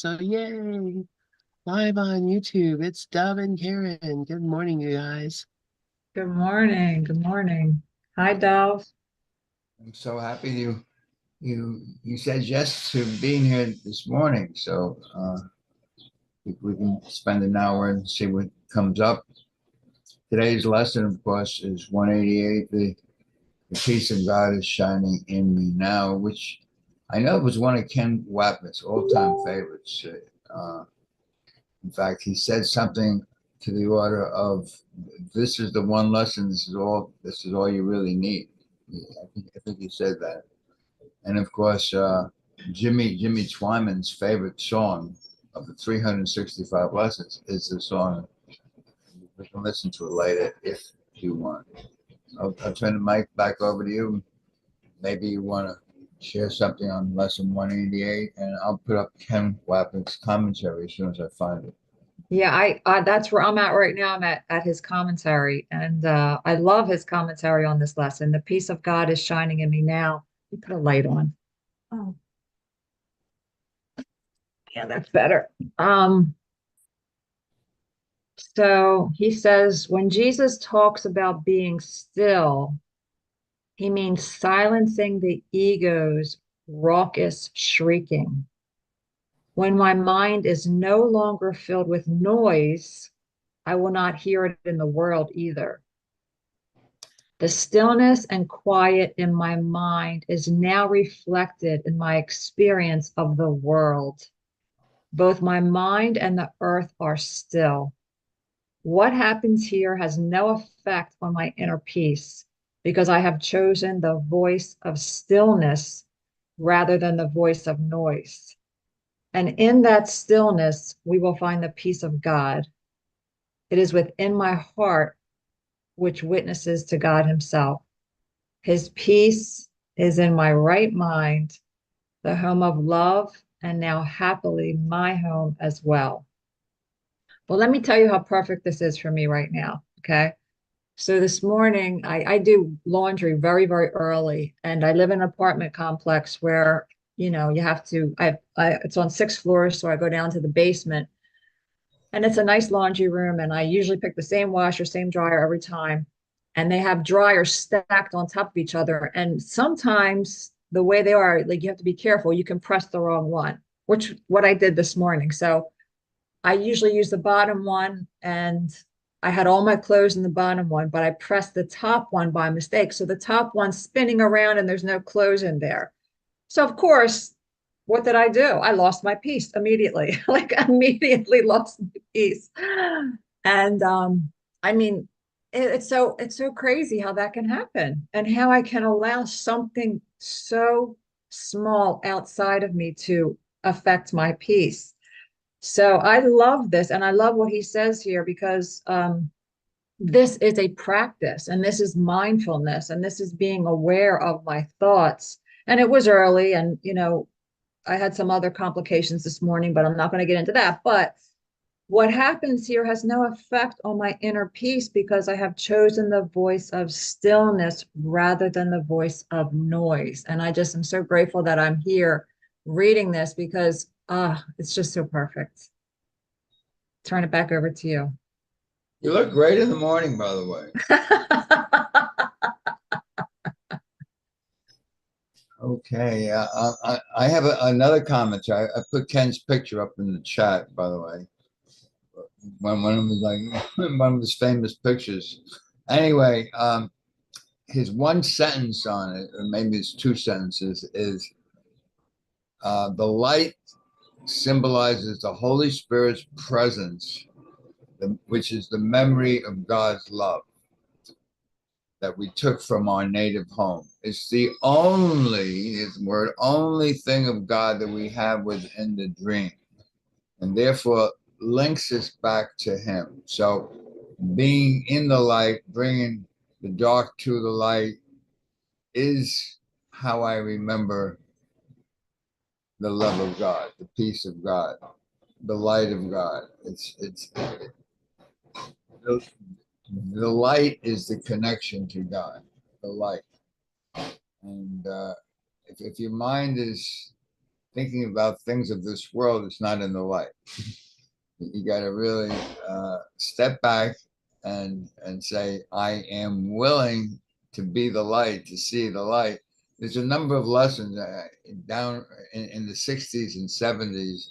So yay! Live on YouTube. It's Dove and Karen. Good morning, you guys. Good morning. Good morning. Hi, Dove. I'm so happy you said yes to being here this morning. So we can spend an hour and see what comes up. Today's lesson, of course, is 188. The peace of God is shining in me now, which I know was one of Ken Wapnick's all-time favorites. In fact, he said something to the order of, "This is the one lesson. This is all you really need." I think he said that. And of course, Jimmy Twyman's favorite song of the 365 lessons is the song. We can listen to it later if you want. I'll turn the mic back over to you. Maybe you want to share something on lesson 188, and I'll put up Ken Wapnick's commentary as soon as I find it. Yeah, I that's where I'm at right now. I'm at his commentary, and I love his commentary on this lesson. The peace of God is shining in me now. You put a light on. Oh, yeah, that's better. Um, so he says when Jesus talks about being still, he means silencing the ego's raucous shrieking. When my mind is no longer filled with noise, I will not hear it in the world either. The stillness and quiet in my mind is now reflected in my experience of the world. Both my mind and the earth are still. What happens here has no effect on my inner peace because I have chosen the voice of stillness rather than the voice of noise. And in that stillness, we will find the peace of God. It is within my heart which witnesses to God Himself. His peace is in my right mind, the home of love, and now happily my home as well. Well, let me tell you how perfect this is for me right now. Okay. So this morning, I do laundry very, very early, and I live in an apartment complex where, you have to, it's on 6 floors, so I go down to the basement. And it's a nice laundry room, and I usually pick the same washer, same dryer every time. And they have dryers stacked on top of each other. And sometimes the way they are, like you have to be careful. You can press the wrong one, which what I did this morning. So I usually use the bottom one, and I had all my clothes in the bottom one, but I pressed the top one by mistake. So the top one's spinning around and there's no clothes in there. So of course, what did I do? I lost my peace immediately, like immediately lost my peace. And I mean, it's so crazy how that can happen and how I can allow something so small outside of me to affect my peace. So I love this, and I love what he says here because this is a practice, and this is mindfulness, and this is being aware of my thoughts. And it was early, and I had some other complications this morning, but I'm not going to get into that. But what happens here has no effect on my inner peace because I have chosen the voice of stillness rather than the voice of noise. And I just am so grateful that I'm here reading this because it's just so perfect. Turn it back over to you. You look great in the morning, by the way. Okay, I have another comment. I put Ken's picture up in the chat, by the way. One of his one of his famous pictures. Anyway, his one sentence on it, or maybe it's two sentences, is the light symbolizes the Holy Spirit's presence, which is the memory of God's love that we took from our native home. It's the only, his word, only thing of God that we have within the dream, and therefore links us back to Him. So, being in the light, bringing the dark to the light, is how I remember the love of God, the peace of God, the light of God. It's the, the light is the connection to God, the light. And if your mind is thinking about things of this world is not in the light. You got to really step back and say, I am willing to be the light, to see the light. There's a number of lessons down in the 60s and 70s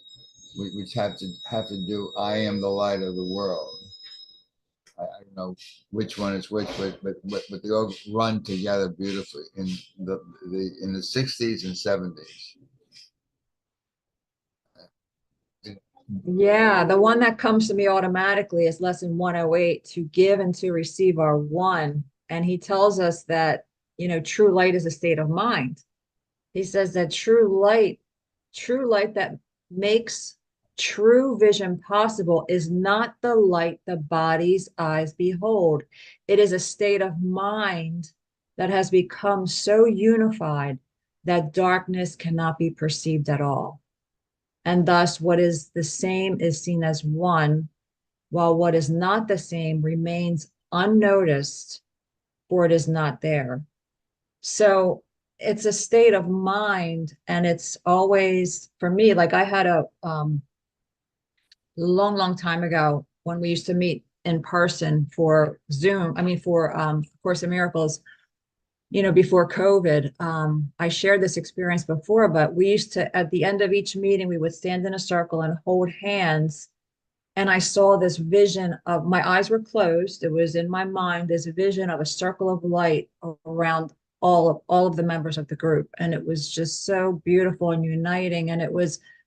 which have to do. I am the light of the world. I don't know which one is which, but they all run together beautifully in the 60s and 70s. Yeah, the one that comes to me automatically is lesson 108, to give and to receive are one. And he tells us that, true light is a state of mind. He says that true light that makes true vision possible is not the light the body's eyes behold. It is a state of mind that has become so unified that darkness cannot be perceived at all. And thus, what is the same is seen as one, while what is not the same remains unnoticed, for it is not there. So it's a state of mind, and it's always, for me, like I had a long, long time ago when we used to meet in person for Zoom, for Course in Miracles, before COVID. I shared this experience before, but we used to, at the end of each meeting, we would stand in a circle and hold hands. And I saw this vision of, my eyes were closed. It was in my mind, this vision of a circle of light around all of the members of the group. And it was just so beautiful and uniting. And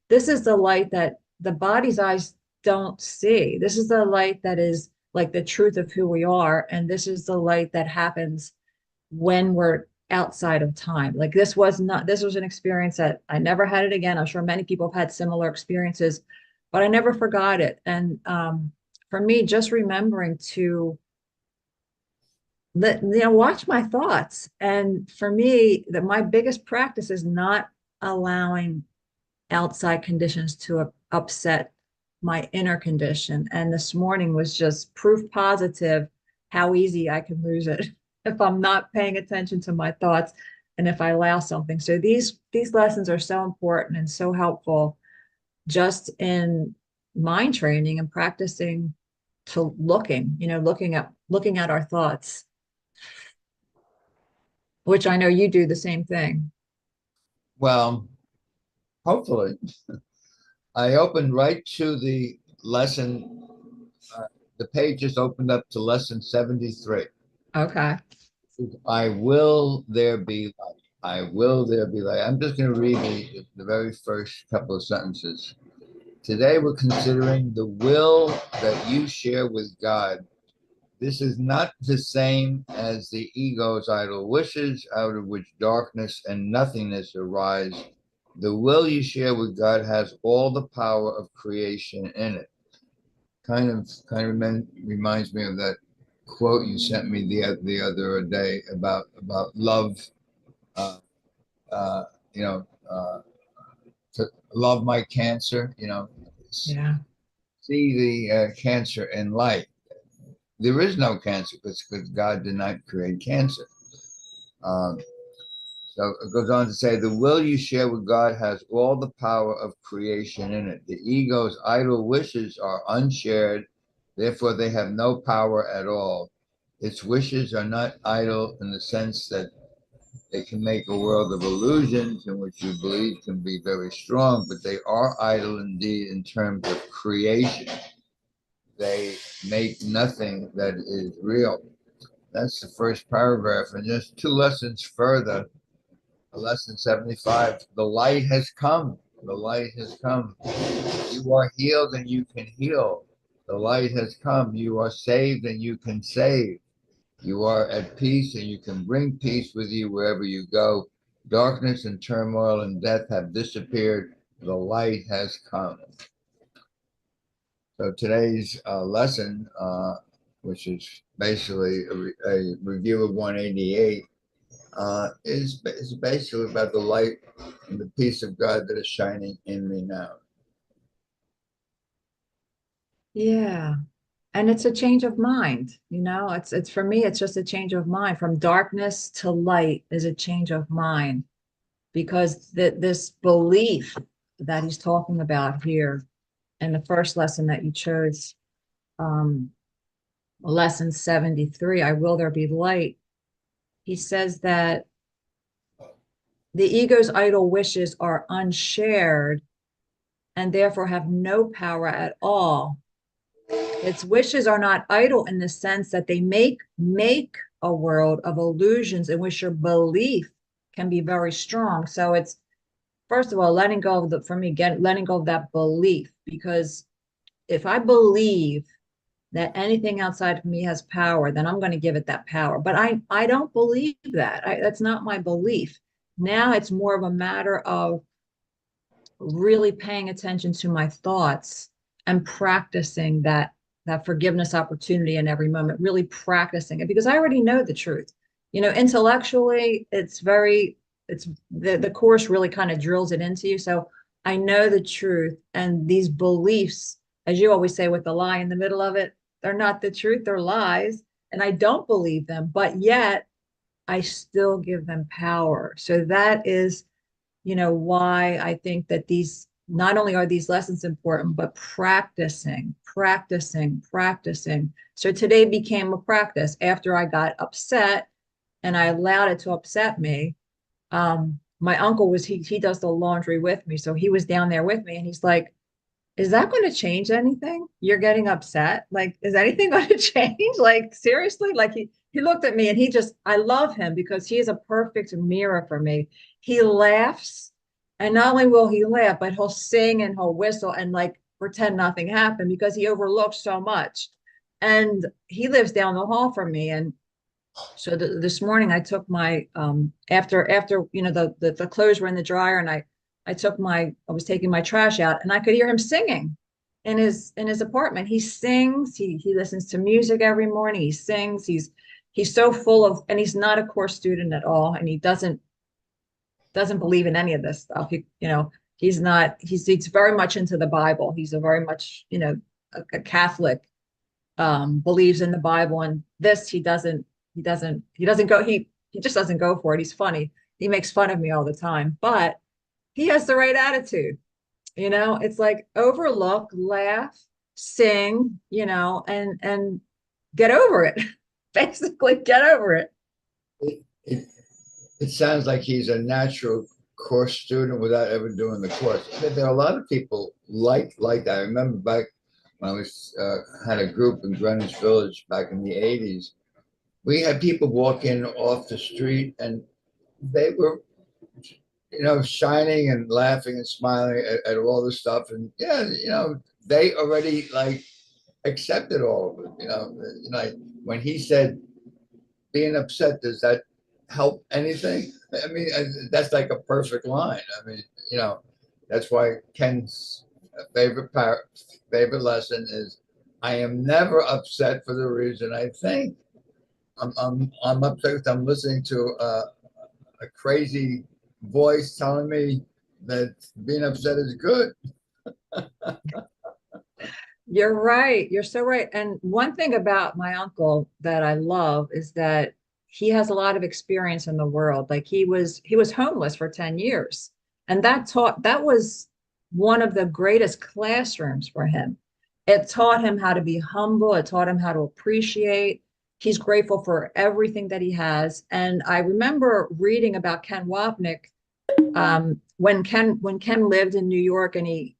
this is the light that the body's eyes don't see. This is the light that is like the truth of who we are. And this is the light that happens when we're outside of time. Like this was an experience that I never had it again. I'm sure many people have had similar experiences, but I never forgot it. And for me, just remembering to watch my thoughts. And for me, that my biggest practice is not allowing outside conditions to upset my inner condition. And this morning was just proof positive how easy I can lose it if I'm not paying attention to my thoughts and if I allow something. So these lessons are so important and so helpful just in mind training and practicing to looking at our thoughts, which I know you do the same thing. Well, hopefully. I opened right to the lesson. The page just opened up to lesson 73. Okay. I will there be light. I will there be light. I'm just going to read the very first couple of sentences. Today we're considering the will that you share with God. This is not the same as the ego's idle wishes, out of which darkness and nothingness arise. The will you share with God has all the power of creation in it. Kind of reminds me of that quote you sent me the other day about love. Uh, uh, you know, uh, to love my cancer. Yeah. See the cancer in light. There is no cancer because God did not create cancer. Um, so it goes on to say, the will you share with God has all the power of creation in it. The ego's idle wishes are unshared, therefore they have no power at all. Its wishes are not idle in the sense that they can make a world of illusions in which you believe can be very strong, but they are idle indeed in terms of creation. They make nothing that is real. That's the first paragraph. And just two lessons further, lesson 75, the light has come. The light has come. You are healed and you can heal. The light has come. You are saved and you can save. You are at peace and you can bring peace with you wherever you go. Darkness and turmoil and death have disappeared. The light has come. So today's lesson, which is basically a review of 188, is basically about the light and the peace of God that is shining in me now. Yeah. And it's a change of mind, it's for me, it's just a change of mind. From darkness to light is a change of mind, because this belief that he's talking about here in the first lesson that you chose, um, lesson 73, I will there be light. He says that the ego's idle wishes are unshared and therefore have no power at all. Its wishes are not idle in the sense that they make a world of illusions in which your belief can be very strong. So it's, first of all, letting go of the, for me, again, letting go of that belief, because if I believe that anything outside of me has power, then I'm going to give it that power. But I don't believe that. That's not my belief. Now it's more of a matter of really paying attention to my thoughts and practicing that forgiveness opportunity in every moment, really practicing it, because I already know the truth. You know, intellectually, it's the course really kind of drills it into you. So I know the truth, and these beliefs, as you always say, with the lie in the middle of it, they're not the truth, they're lies, and I don't believe them, but yet I still give them power. So that is, you know, why I think that these, not only are these lessons important, but practicing. So today became a practice after I got upset and I allowed it to upset me. My uncle was, he does the laundry with me. So he was down there with me and he's like, is that going to change anything? You're getting upset. Like, is anything going to change? Like, seriously? Like he looked at me and he just, I love him because he is a perfect mirror for me. He laughs, and not only will he laugh, but he'll sing and he'll whistle and like pretend nothing happened because he overlooks so much. And he lives down the hall from me. And so this morning I took my after you know the clothes were in the dryer, and I was taking my trash out and I could hear him singing in his apartment. He sings, he listens to music every morning, he sings, he's so full of, and he's not a course student at all, and he doesn't believe in any of this stuff. He, you know, he's not, he's very much into the Bible. He's a very much, you know, a Catholic, believes in the Bible, and this he doesn't go, he just doesn't go for it. He's funny. He makes fun of me all the time, but he has the right attitude. You know, it's like overlook, laugh, sing, you know, and get over it. Basically, get over it. It, it sounds like he's a natural course student without ever doing the course. There are a lot of people like that. I remember back when I was had a group in Greenwich Village back in the 80s. We had people walk in off the street and they were, shining and laughing and smiling at all this stuff. And yeah, they already like accepted all of it. Like when he said being upset, does that help anything? I mean, that's like a perfect line. I mean, that's why Ken's favorite lesson is, I am never upset for the reason I think. I'm upset because I'm listening to a crazy voice telling me that being upset is good. You're right. You're so right. And one thing about my uncle that I love is that he has a lot of experience in the world. Like he was homeless for 10 years. And that was one of the greatest classrooms for him. It taught him how to be humble. It taught him how to appreciate. He's grateful for everything that he has. And I remember reading about Ken Wapnick, when Ken lived in New York, and he,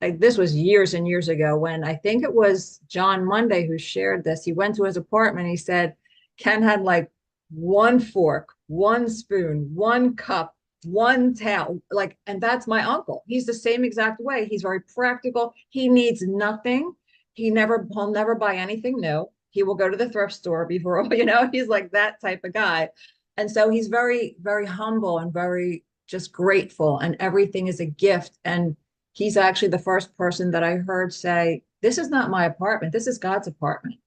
like, this was years and years ago, when I think it was John Monday who shared this. He went to his apartment. He said Ken had like one fork, one spoon, one cup, one towel, like, and that's my uncle. He's the same exact way. He's very practical. He needs nothing. He'll never buy anything new. He will go to the thrift store before, he's like that type of guy. And so he's very, very humble and very just grateful, and everything is a gift. And he's actually the first person that I heard say, this is not my apartment. This is God's apartment.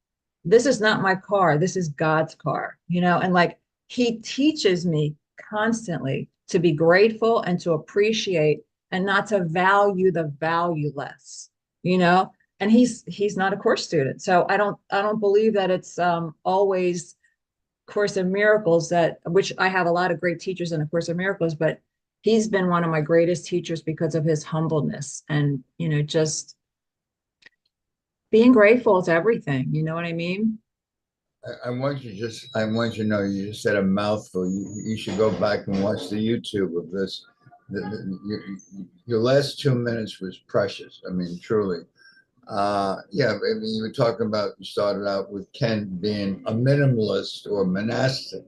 This is not my car. This is God's car, and like he teaches me constantly to be grateful and to appreciate and not to value the valueless, you know, and he's not a course student. So I don't believe that it's always Course in Miracles, that which I have a lot of great teachers in A Course in Miracles, but he's been one of my greatest teachers because of his humbleness and, just being grateful to everything. You know what I mean? I want you to know, you just said a mouthful. You should go back and watch the YouTube of this. Your last 2 minutes was precious. I mean, truly. Yeah, I mean, you were talking about, you started out with Ken being a minimalist or monastic.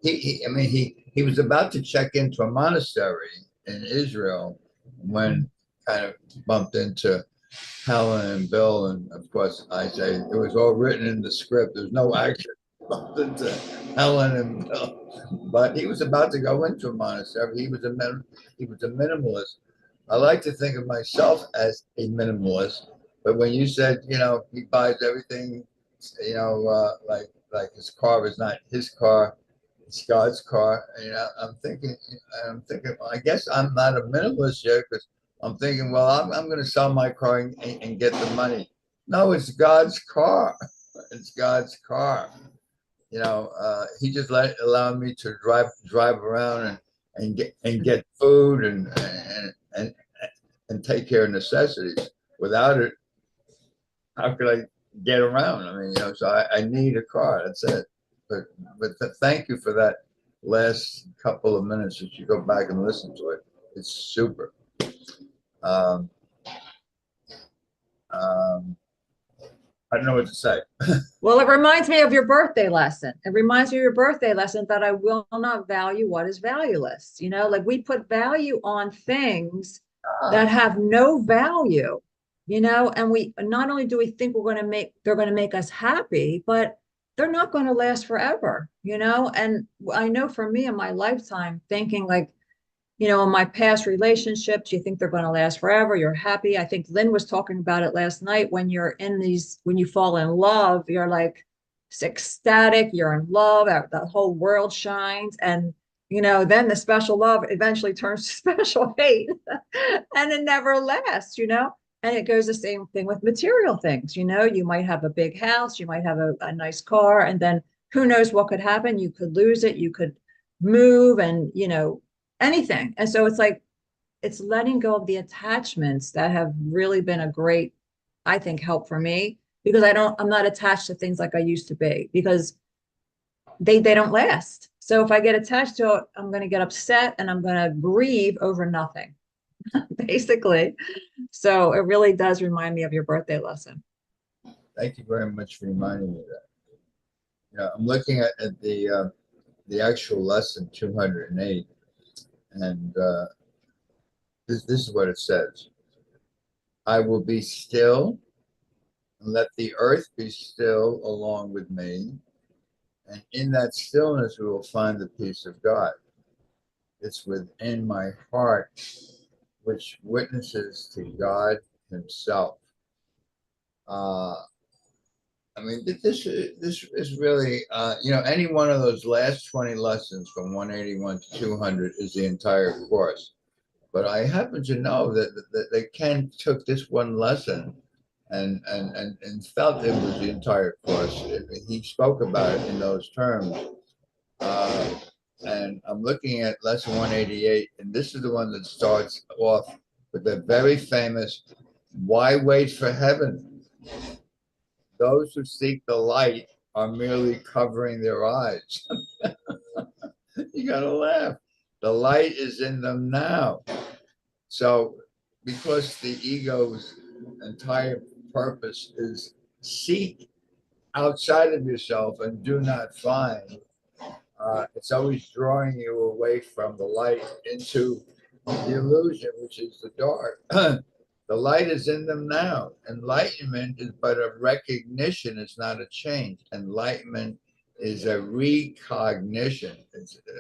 I mean, he was about to check into a monastery in Israel when kind of bumped into Helen and Bill, and of course, I say it was all written in the script. There's no action bumped into Helen and Bill, but he was about to go into a monastery. He was a minimalist. I like to think of myself as a minimalist, but when you said, he buys everything, like his car is not his car, it's God's car. I'm thinking, well, I guess I'm not a minimalist yet because I'm thinking, well, I'm going to sell my car and get the money. No, it's God's car. It's God's car. He just allowed me to drive around and get food and and take care of necessities. Without it, how could I get around? I mean, so I need a car. That's it. But thank you for that last couple of minutes. If you go back and listen to it, it's super. Um, um, I don't know what to say. Well, it reminds me of your birthday lesson. It reminds me of your birthday lesson that I will not value what is valueless. Like we put value on things that have no value, and we not only do we think they're going to make us happy, but they're not going to last forever, And I know for me in my lifetime, thinking like, in my past relationships, you think they're going to last forever. You're happy. I think Lynn was talking about it last night. When when you fall in love, you're like ecstatic, you're in love, the whole world shines. And, then the special love eventually turns to special hate and it never lasts, And it goes the same thing with material things. You might have a big house, you might have a nice car, and then who knows what could happen? You could lose it, you could move, and, anything. And so it's like, it's letting go of the attachments that have really been a great, I think, help for me because I'm not attached to things like I used to be because they don't last. So if I get attached to it, I'm going to get upset and I'm going to grieve over nothing, basically. So it really does remind me of your birthday lesson. Thank you very much for reminding me of that. I'm looking at the actual lesson 208, and this is what it says. I will be still and let the earth be still along with me. And in that stillness, we will find the peace of God. It's within my heart, which witnesses to God Himself. I mean, this is really, any one of those last 20 lessons from 181 to 200 is the entire course. But I happen to know that Ken took this one lesson and felt it was the entire course. He spoke about it in those terms. And I'm looking at lesson 188, and this is the one that starts off with the very famous, why wait for heaven? Those who seek the light are merely covering their eyes. You gotta laugh. The light is in them now. So, because the ego's entire purpose is seek outside of yourself and do not find, it's always drawing you away from the light into the illusion, which is the dark. The light is in them now. Enlightenment is but a recognition, it's not a change. Enlightenment is a recognition.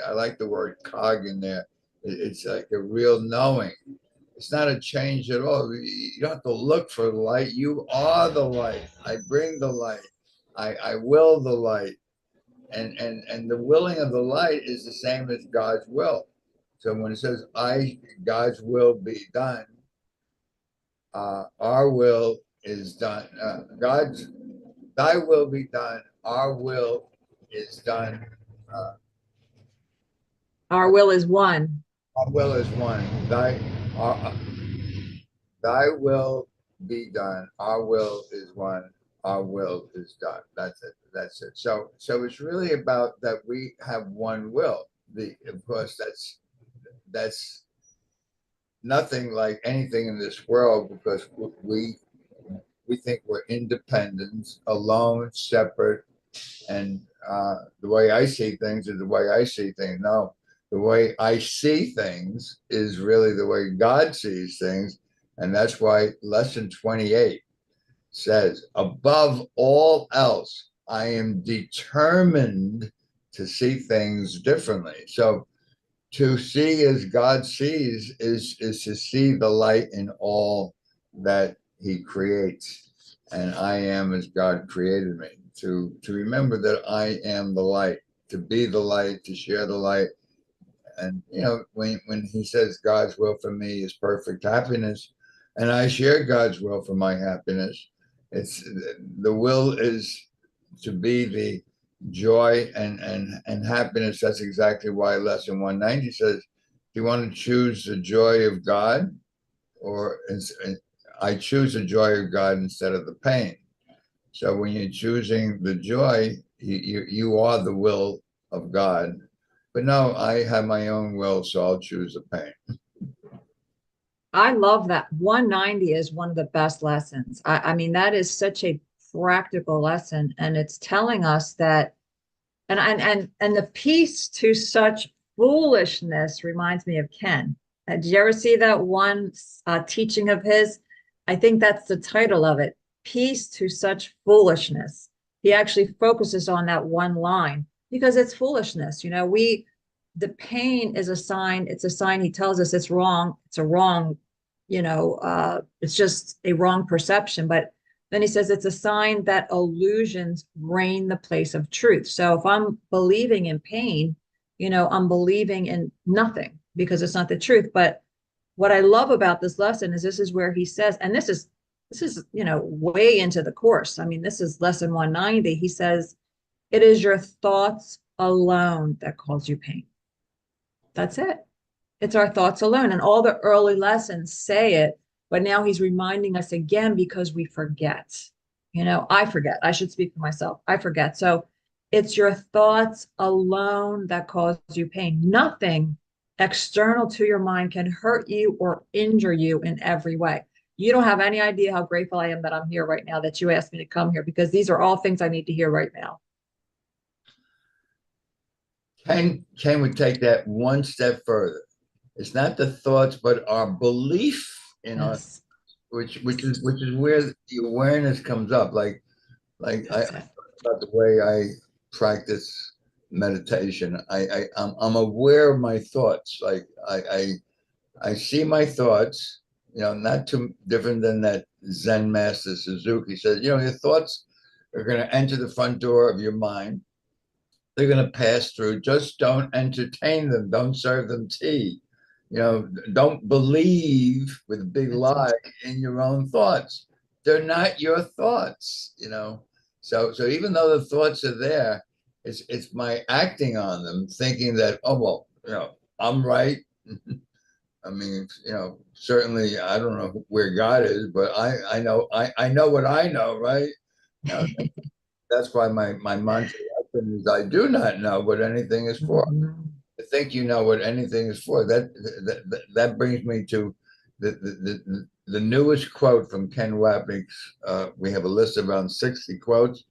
I like the word cog in there. It's like a real knowing. It's not a change at all. You don't have to look for the light. You are the light. I bring the light. I will the light. And the willing of the light is the same as God's will. So when it says God's will be done, our will is done. Thy will be done. Our will is done. Our will is one. our will is one. Thy will be done. Our will is one. Our will is done. That's it. That's it. So it's really about that we have one will. Of course that's nothing like anything in this world because we think we're independent, alone, separate, and the way I see things is the way I see things. No, the way I see things is really the way God sees things. And that's why lesson 28 says, above all else, I am determined to see things differently. So to see as God sees is to see the light in all that he creates. And I am as God created me. To remember that I am the light, to be the light, to share the light. And when he says God's will for me is perfect happiness, and I share God's will for my happiness, it's the will is to be the joy and happiness. That's exactly why lesson 190 says, do you want to choose the joy of God, or I choose the joy of God instead of the pain. So when you're choosing the joy, you are the will of God. But no, I have my own will, so I'll choose the pain. I love that. 190 is one of the best lessons. I mean, that is such a practical lesson, and it's telling us that, and the peace to such foolishness reminds me of Ken. Did you ever see that one teaching of his? I think that's the title of it. Peace to such foolishness. He actually focuses on that one line because it's foolishness. The pain is a sign. It's a sign. He tells us it's wrong. It's a wrong, it's just a wrong perception. But then he says it's a sign that illusions reign the place of truth. So if I'm believing in pain, I'm believing in nothing because it's not the truth. But what I love about this lesson is this is where he says, and this is way into the course. I mean, this is lesson 190. He says, it is your thoughts alone that cause you pain. That's it. It's our thoughts alone. And all the early lessons say it, but now he's reminding us again because we forget. I forget. I should speak for myself. I forget. So it's your thoughts alone that cause you pain. Nothing external to your mind can hurt you or injure you in every way. You don't have any idea how grateful I am that I'm here right now, that you asked me to come here, because these are all things I need to hear right now. Ken would take that one step further. It's not the thoughts, but our belief in our, Yes, which is where the awareness comes up. Like I that's it. about the way I practice meditation. I'm aware of my thoughts. Like I see my thoughts. Not too different than that Zen master Suzuki says. Your thoughts are going to enter the front door of your mind. They're going to pass through. Just don't entertain them. Don't serve them tea. Don't believe with a big That's lie it. in your own thoughts. They're not your thoughts. So even though the thoughts are there, it's my acting on them, thinking that, oh well, I'm right. I mean, certainly I don't know where God is, but I know what I know, right? Now, that's why my mantra is I do not know what anything is for. Mhm. I think you know what anything is for. That brings me to the newest quote from Ken Wapnick's. We have a list of around 60 quotes.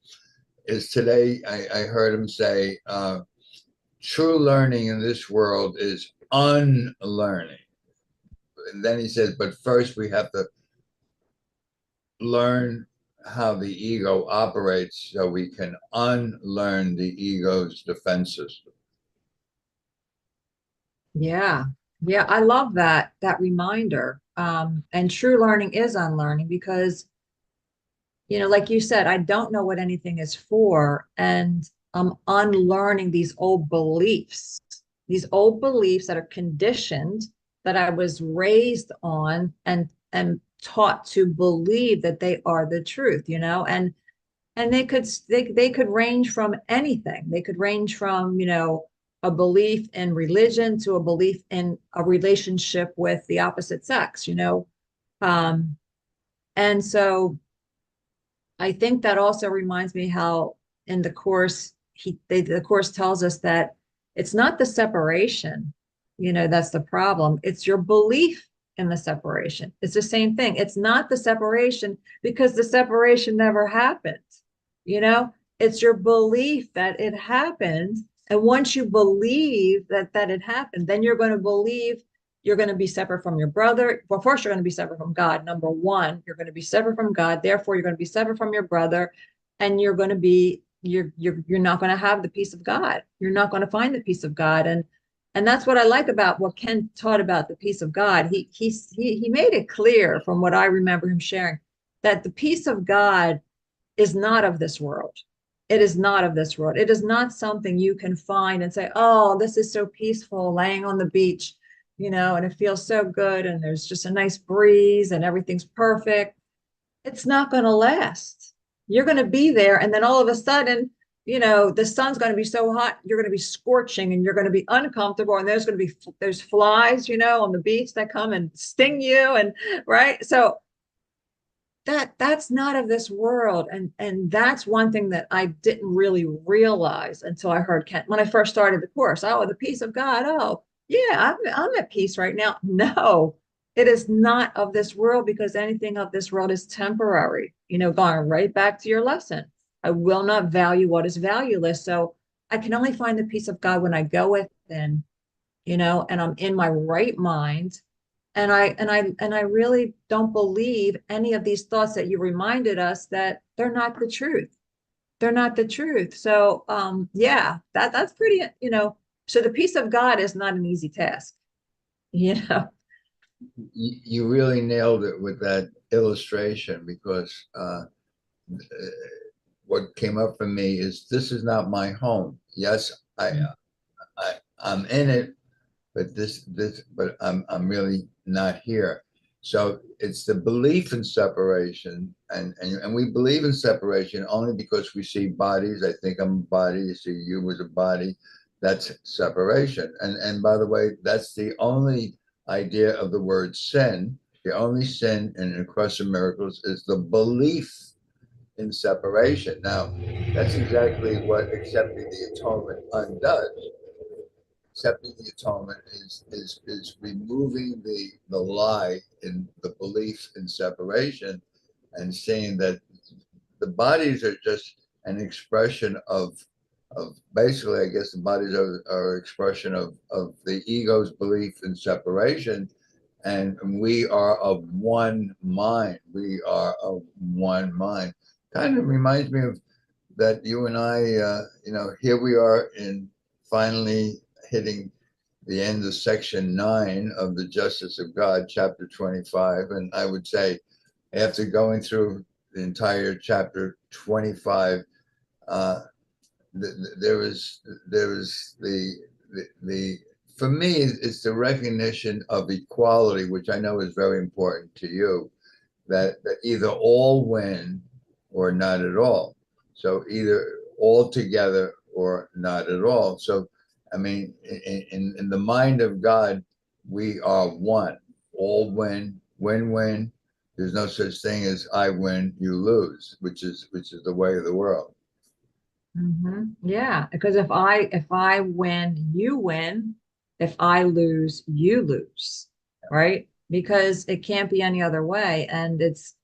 Is today I heard him say, "True learning in this world is unlearning." And then he says, "But first we have to learn how the ego operates so we can unlearn the ego's defense system." Yeah. Yeah. I love that reminder. And true learning is unlearning because, like you said, I don't know what anything is for. And I'm unlearning these old beliefs that are conditioned, that I was raised on and taught to believe that they are the truth, and they could range from anything. They could range from, a belief in religion to a belief in a relationship with the opposite sex, you know. Um, and so I think that also reminds me how in the course the course tells us that it's not the separation, you know, that's the problem. It's your belief in the separation. It's the same thing. It's not the separation because the separation never happened. You know, it's your belief that it happened. And once you believe that it happened, then you're going to believe you're going to be separate from your brother. Well, first, you're going to be separate from God. Number one, you're going to be separate from God. Therefore, you're going to be separate from your brother, and you're going to be you're not going to have the peace of God. You're not going to find the peace of God, and that's what I like about what Ken taught about the peace of God. He made it clear from what I remember him sharing that the peace of God is not of this world. It is not of this world. It is not something you can find and say, oh, this is so peaceful laying on the beach, you know, and it feels so good. And there's just a nice breeze and everything's perfect. It's not going to last. You're going to be there. And then all of a sudden, you know, the sun's going to be so hot, you're going to be scorching and you're going to be uncomfortable. And there's going to be, there's flies, you know, on the beach that come and sting you. And right. So that's not of this world, and that's one thing that I didn't really realize until I heard Kent when I first started the course. Oh, the peace of God. Oh yeah, I'm at peace right now. No, it is not of this world, because anything of this world is temporary, you know, going right back to your lesson. I will not value what is valueless. So I can only find the peace of God when I go within, you know, and I'm in my right mind. And I really don't believe any of these thoughts that you reminded us that they're not the truth. They're not the truth. So yeah, that's pretty, you know, so the peace of God is not an easy task, you know. You really nailed it with that illustration, because what came up for me is this is not my home. Yes, I'm in it, but but I'm really not here. So it's the belief in separation, and we believe in separation only because we see bodies. I think I'm a body. You see you as a body. That's separation. And by the way, that's the only idea of the word sin. The only sin in A Course in Miracles is the belief in separation. Now, that's exactly what accepting the atonement undoes. Accepting the atonement is removing the lie in the belief in separation, and saying that the bodies are just an expression of basically, I guess the bodies are expression of the ego's belief in separation, and we are of one mind. We are of one mind. Kind of reminds me of that you and I, you know, here we are in finally hitting the end of section 9 of the Justice of God, chapter 25. And I would say, after going through the entire chapter 25, there was the for me, it's the recognition of equality, which I know is very important to you, that either all win or not at all. So either all together or not at all. So, I mean, in the mind of God, we are one. All win, win-win. There's no such thing as I win, you lose, which is the way of the world. Yeah, because if I win, you win. If I lose, you lose, right? Because it can't be any other way. And it's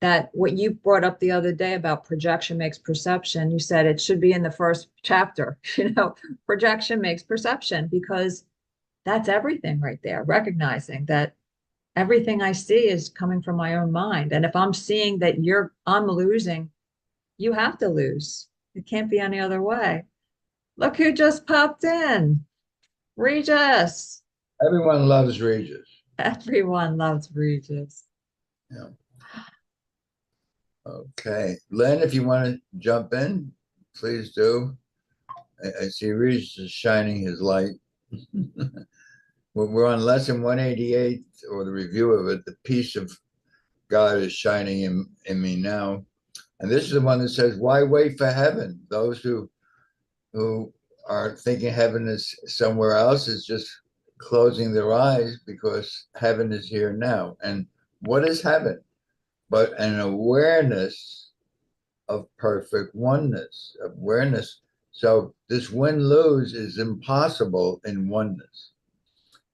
that what you brought up the other day about projection makes perception. You said it should be in the first chapter, you know, projection makes perception, because that's everything right there, recognizing that everything I see is coming from my own mind. And if I'm seeing that I'm losing, you have to lose. It can't be any other way. Look who just popped in. Regis. Everyone loves Regis. Everyone loves Regis. Yeah. Okay. Len, if you want to jump in, please do. I see Regis is shining his light. We're on lesson 188, or the review of it. The peace of God is shining in me now. And this is the one that says, why wait for heaven? Those who are thinking heaven is somewhere else is just closing their eyes because heaven is here now. And what is heaven but an awareness of perfect oneness, of awareness? So this win-lose is impossible in oneness.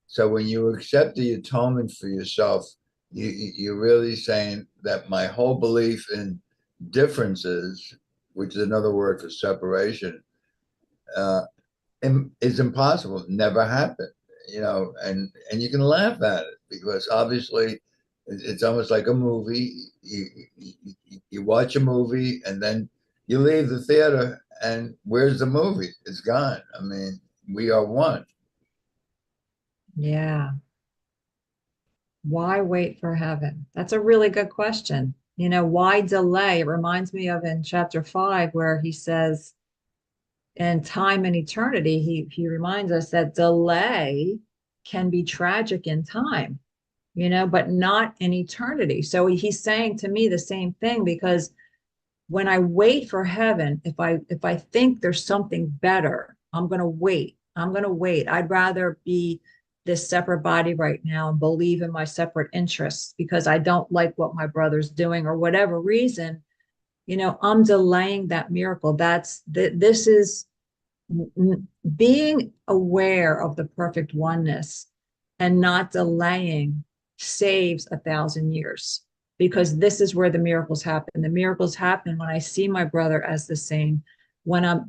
So when you accept the atonement for yourself, you're really saying that my whole belief in differences, which is another word for separation, uh, is impossible. Never happened, and you can laugh at it because obviously it's almost like a movie. You watch a movie and then you leave the theater, and where's the movie? It's gone. I mean, we are one. Yeah. Why wait for heaven? That's a really good question. Why delay? It reminds me of in chapter 5 where he says, in time and eternity, he reminds us that delay can be tragic in time, but not in eternity. So he's saying to me the same thing, because when I wait for heaven, if I think there's something better, I'm going to wait. I'm going to wait. I'd rather be this separate body right now and believe in my separate interests because I don't like what my brother's doing or whatever reason. I'm delaying that miracle. This is being aware of the perfect oneness and not delaying saves 1,000 years, because this is where the miracles happen. The miracles happen when I see my brother as the same.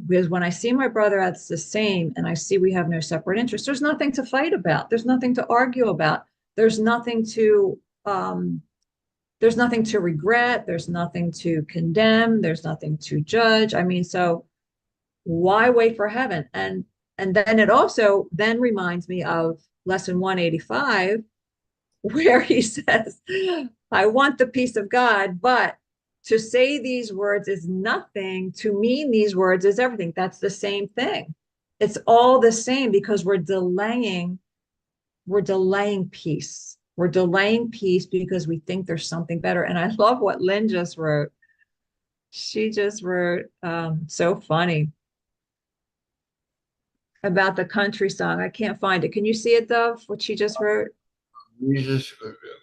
Because when I see my brother as the same and I see we have no separate interests, there's nothing to fight about. There's nothing to argue about. There's nothing to regret. There's nothing to condemn. There's nothing to judge. I mean, so why wait for heaven? And then it also then reminds me of lesson 185, where he says, I want the peace of God, but to say these words is nothing, to mean these words is everything. That's the same thing. It's all the same because we're delaying peace. We're delaying peace because we think there's something better. And I love what Lynn just wrote. She just wrote, so funny, about the country song. I can't find it. Can you see it, Dove? What she just wrote? Regis,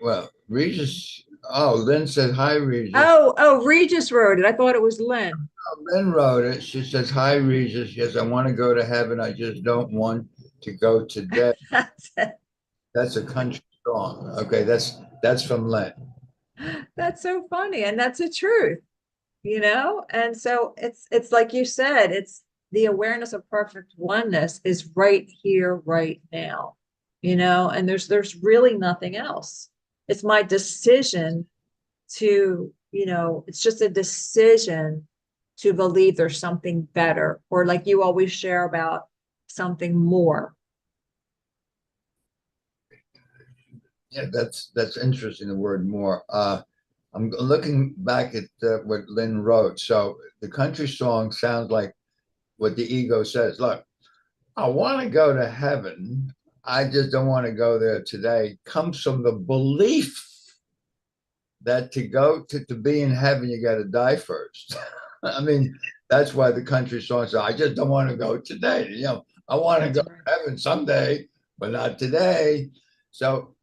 well, Regis. Oh, Lynn said hi, Regis. Oh, Regis wrote it. I thought it was Lynn. Lynn wrote it. She says, "Hi, Regis. Yes, I want to go to heaven. I just don't want to go today." That's it. That's a country song. Okay, that's from Lynn. That's so funny. And that's the truth. And so it's like you said, it's the awareness of perfect oneness is right here, right now, and there's really nothing else. It's my decision it's just a decision to believe there's something better, or like you always share about, something more. Yeah, that's interesting. The word more. I'm looking back at what Lynn wrote. So the country song sounds like what the ego says. Look, I want to go to heaven. I just don't want to go there today. Comes from the belief that to be in heaven, you got to die first. I mean, that's why the country song says, I just don't want to go today. I want to go to heaven someday, but not today. So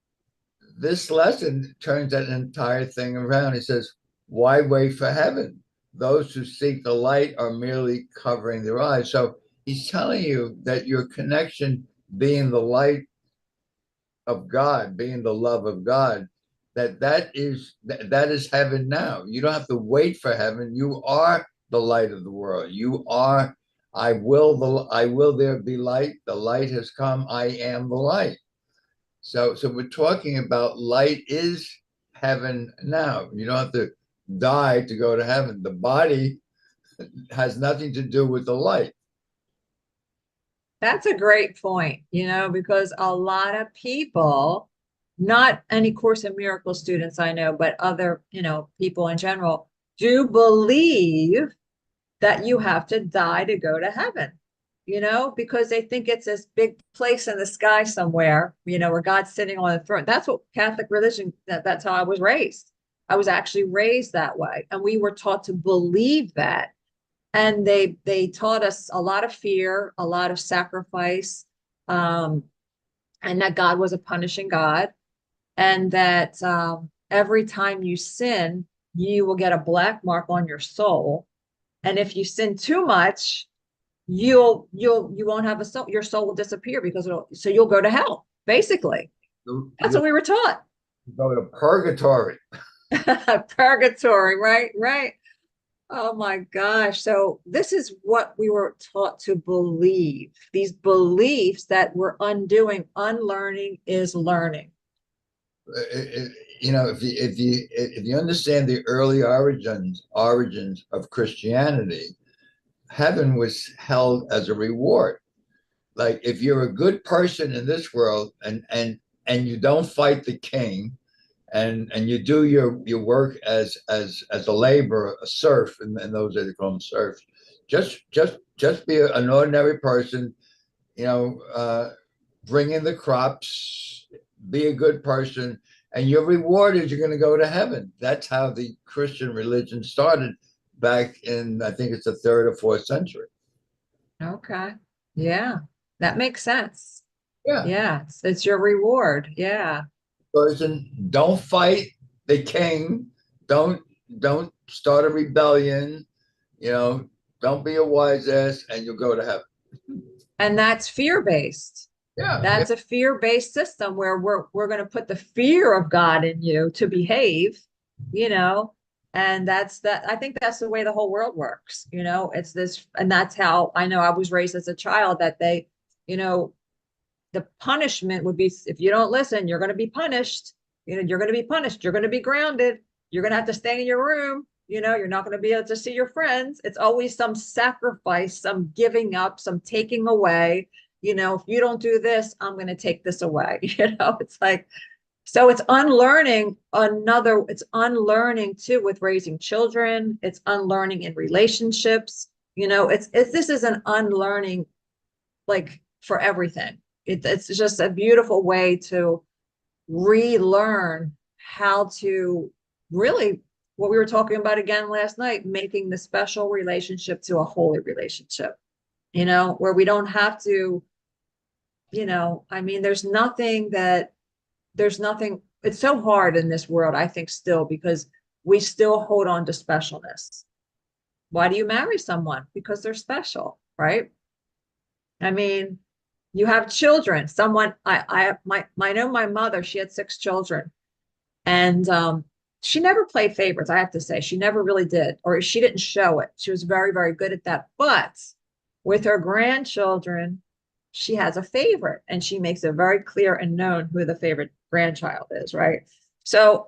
this lesson turns that entire thing around. He says, why wait for heaven? Those who seek the light are merely covering their eyes. So he's telling you that your connection, being the light of God, being the love of God, that is heaven now. You don't have to wait for heaven. You are the light of the world. You are, I will there be light. The light has come. I am the light. So we're talking about light is heaven now. You don't have to die to go to heaven. The body has nothing to do with the light. That's a great point, because a lot of people, not any Course in Miracles students I know, but other, people in general, do believe that you have to die to go to heaven, because they think it's this big place in the sky somewhere, where God's sitting on the throne. That's what Catholic religion, that's how I was raised. I was actually raised that way. And we were taught to believe that. and they taught us a lot of fear, a lot of sacrifice, um, and that God was a punishing God, and that every time you sin, you will get a black mark on your soul, and if you sin too much, you won't have a soul. Your soul will disappear because so you'll go to hell. Basically, that's what You'll we were taught. go to purgatory. Purgatory, right? Right. Oh my gosh. So this is what we were taught to believe. These beliefs that we're undoing, unlearning is learning. You know, if you understand the early origins of Christianity, heaven was held as a reward. Like if you're a good person in this world and you don't fight the king, and you do your work as a laborer, a serf, and those days they call them serfs. Just be an ordinary person, you know, bring in the crops, be a good person, and your reward is you're going to go to heaven. That's how the Christian religion started back in, I think it's the third or fourth century. Okay. Yeah. That makes sense. Yeah, Yeah. It's your reward. Yeah. person, don't fight the king, don't don't start a rebellion, you know, don't be a wise ass, and you'll go to heaven. And that's fear-based. Yeah, yeah. That's a fear-based system where we're going to put the fear of God in you to behave, you know, and I think that's the way the whole world works, you know. It's this, and that's how I know I was raised as a child that they, you know, the punishment would be if you don't listen, you're going to be punished. You know, you're going to be punished. You're going to be grounded. You're going to have to stay in your room. You know, you're not going to be able to see your friends. It's always some sacrifice, some giving up, some taking away. You know, if you don't do this, I'm going to take this away. You know, it's like, so it's unlearning it's unlearning too with raising children. It's unlearning in relationships. You know, this is an unlearning like for everything. It's just a beautiful way to relearn how to really what we were talking about again last night, making the special relationship to a holy relationship, you know, where we don't have to, you know, I mean, there's nothing, it's so hard in this world, I think, still, because we still hold on to specialness. Why do you marry someone? Because they're special, right? I mean, you have children. Someone I know my mother, she had 6 children. And she never played favorites, I have to say. She never really did, or she didn't show it. She was very, very good at that. But with her grandchildren, she has a favorite, and she makes it very clear and known who the favorite grandchild is, right? So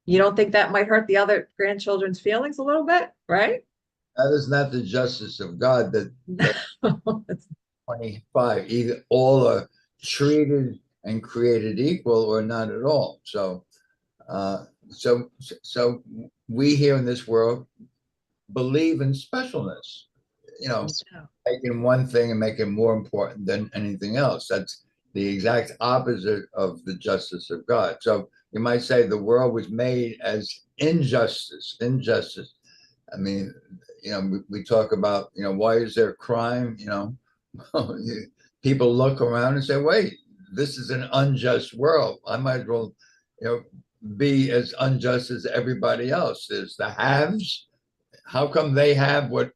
you don't think that might hurt the other grandchildren's feelings a little bit, right? That is not the justice of God that 25, either all are treated and created equal or not at all. So so we here in this world believe in specialness, you know, making one thing and make it more important than anything else. That's the exact opposite of the justice of God. So you might say the world was made as injustice. I mean, you know, we talk about, you know, why is there crime? You know, people look around and say, wait, this is an unjust world. I might as well, you know, be as unjust as everybody else. There's the haves. How come they have what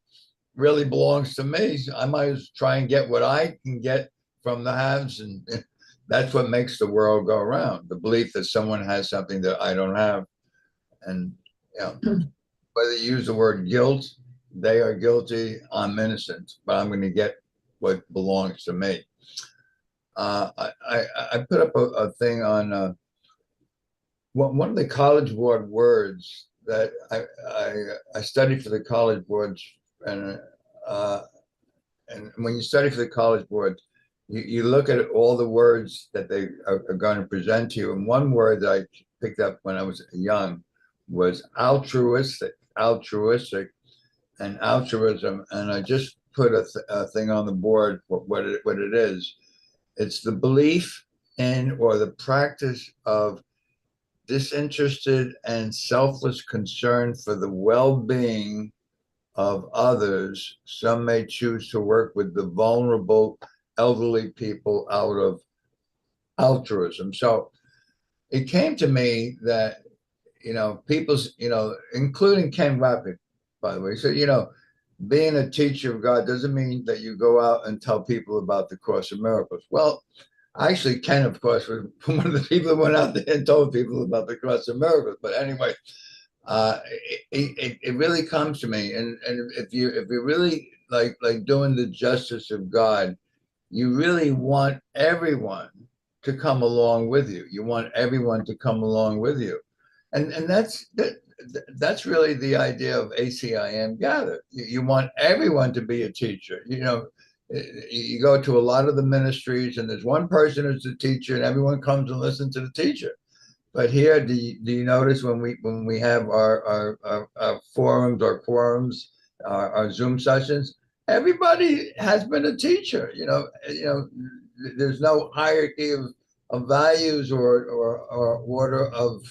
really belongs to me? I might as well try and get what I can get from the haves. And that's what makes the world go around. The belief that someone has something that I don't have. And, you know, whether you use the word guilt, they are guilty, I'm innocent, but I'm going to get what belongs to me. I put up a thing on one of the College Board words that I studied for the College Boards, and uh, and when you study for the College Boards, you look at all the words that they are going to present to you, and one word that I picked up when I was young was altruistic, and altruism, and I just put a thing on the board what it is. It's the belief in or the practice of disinterested and selfless concern for the well-being of others, some may choose to work with the vulnerable elderly people out of altruism. So it came to me that, people's, including Ken Rapid, by the way, said, being a teacher of God doesn't mean that you go out and tell people about the Course of Miracles. Well, actually, Ken, of course, was one of the people who went out there and told people about the Course of Miracles. But anyway, it really comes to me, and if you really like doing the justice of God, you really want everyone to come along with you. You want everyone to come along with you, and that's really the idea of ACIM Gather. You want everyone to be a teacher. You go to a lot of the ministries, and there's one person who's the teacher, and everyone comes and listens to the teacher. But here, do you notice when we have our forums, our quorums, our Zoom sessions, everybody has been a teacher. There's no hierarchy of values or order of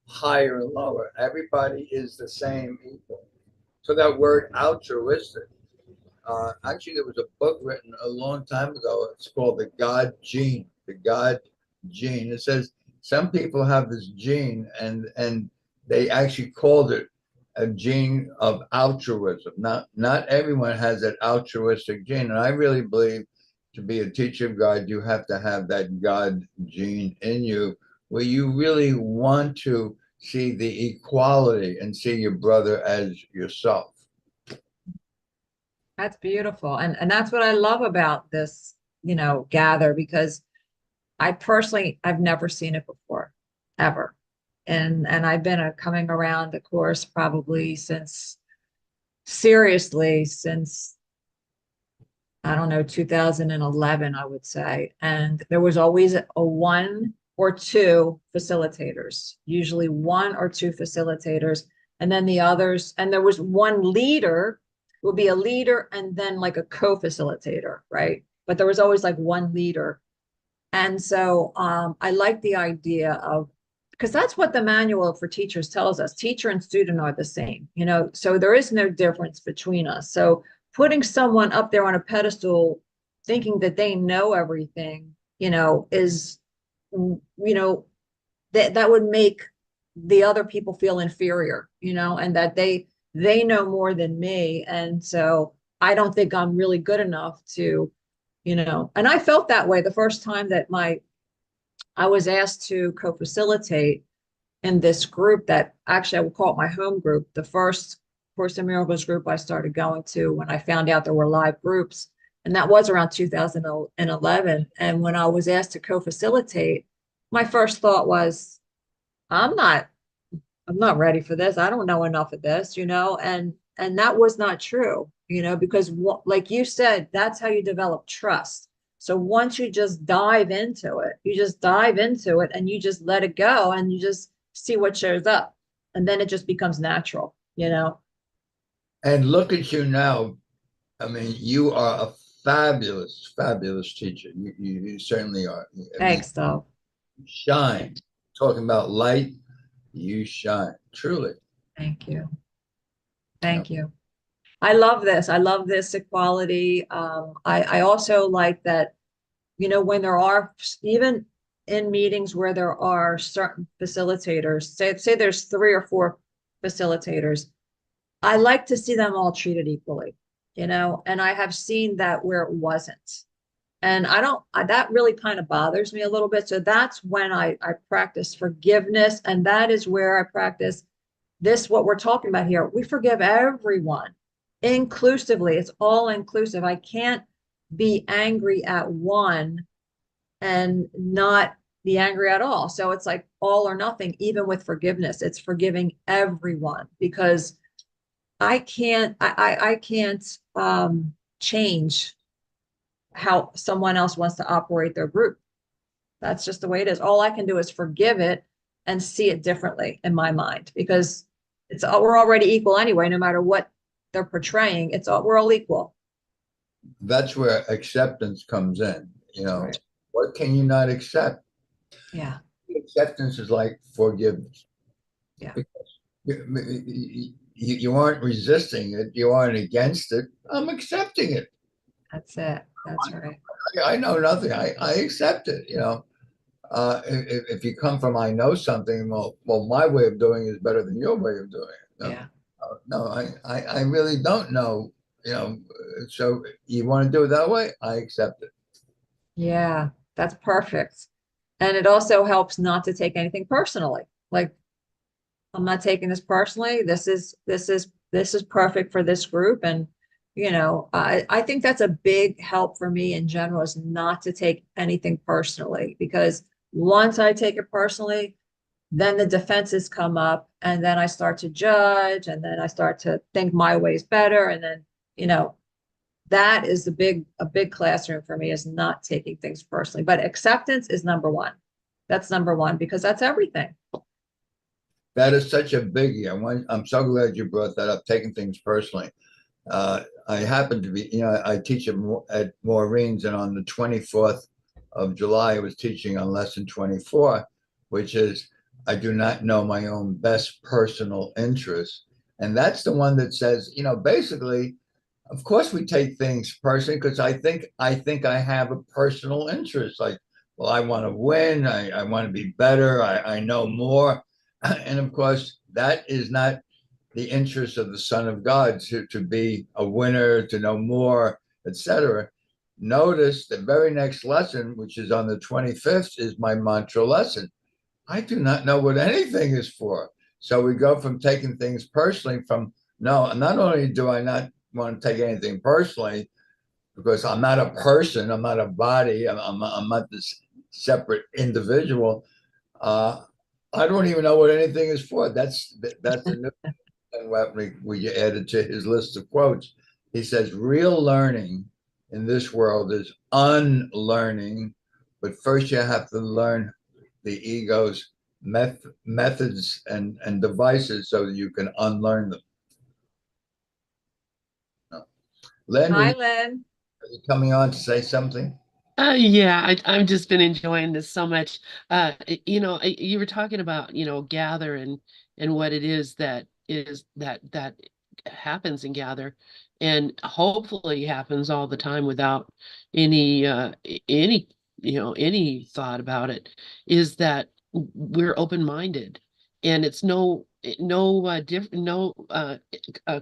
higher and lower. Everybody is the same equal. So that word altruistic. Actually, there was a book written a long time ago. It's called The God Gene. The God Gene. It says some people have this gene, and they actually called it a gene of altruism. Not everyone has that altruistic gene, and I really believe to be a teacher of God, you have to have that God gene in you, where you really want to see the equality and see your brother as yourself. That's beautiful. And that's what I love about this, gather, because I've never seen it before, ever. And I've been coming around the course probably seriously, since, I don't know, 2011, I would say. And there was always a one or two facilitators, usually one or two facilitators, and then the others. And there was one leader, would be a leader, and then like a co-facilitator, right? But there was always like one leader. And so I like the idea of, because that's what the manual for teachers tells us. Teacher and student are the same, so there is no difference between us. So putting someone up there on a pedestal, thinking that they know everything, is, that would make the other people feel inferior, and that they know more than me. And so I don't think I'm really good enough to, and I felt that way the first time that I was asked to co-facilitate in this group that actually I would call it my home group, the first Course in Miracles group I started going to when I found out there were live groups. And that was around 2011. And when I was asked to co-facilitate, my first thought was, I'm not ready for this. I don't know enough of this, and that was not true, because like you said, that's how you develop trust. So once you just dive into it, and you just let it go, and you just see what shows up, and then it just becomes natural. And look at you now. I mean, you are a fabulous, fabulous teacher. You certainly are. Thanks, though. You shine. Talking about light, you shine. Truly. Thank you. Thank you. I love this. I love this equality. I also like that, when there are, even in meetings where there are certain facilitators, say there's 3 or 4 facilitators, I like to see them all treated equally, and I have seen that where it wasn't. And that really kind of bothers me a little bit. So that's when I practice forgiveness. And that is where I practice this, what we're talking about here. We forgive everyone inclusively. It's all inclusive. I can't be angry at one and not be angry at all. So it's like all or nothing, even with forgiveness. It's forgiving everyone, because I can't change how someone else wants to operate their group. That's just the way it is. All I can do is forgive it and see it differently in my mind, because we're already equal anyway, no matter what they're portraying. We're all equal. That's where acceptance comes in. Right. What can you not accept? Yeah. Acceptance is like forgiveness. Yeah. Because You aren't resisting it. You aren't against it. I'm accepting it. That's it. That's right. I know nothing. I accept it. If you come from I know something, well, my way of doing it is better than your way of doing it. No, Yeah. no, I really don't know. You know, so you want to do it that way? I accept it. Yeah. That's perfect. And it also helps not to take anything personally. Like, I'm not taking this personally. This is perfect for this group. And I think that's a big help for me in general, is not to take anything personally, because once I take it personally, then the defenses come up, and then I start to judge, and then I start to think my way's better. And then, you know, that is a big classroom for me, is not taking things personally. But acceptance is number one. That's number one, because that's everything. That is such a biggie. I'm so glad you brought that up, taking things personally. I happen to be, I teach at Maureen's, and on the 24th of July, I was teaching on lesson 24, which is I do not know my own best personal interest. And that's the one that says, basically, of course we take things personally because I think I have a personal interest. Like, well, I want to win, I want to be better, I know more. And of course, that is not the interest of the Son of God to be a winner, to know more, etc. Notice the very next lesson, which is on the 25th, is my mantra lesson. I do not know what anything is for. So we go from taking things personally from no, not only do I not want to take anything personally, because I'm not a person, I'm not a body, I'm not this separate individual. Uh, I don't even know what anything is for. That's a new thing we added to his list of quotes. He says, real learning in this world is unlearning, but first you have to learn the ego's methods and devices so that you can unlearn them. Len, are Hi, you Lynn. coming on to say something? Yeah, I've just been enjoying this so much. You were talking about, gather and what it is that happens in gather, and hopefully happens all the time without any any any thought about it, is that we're open-minded, and it's no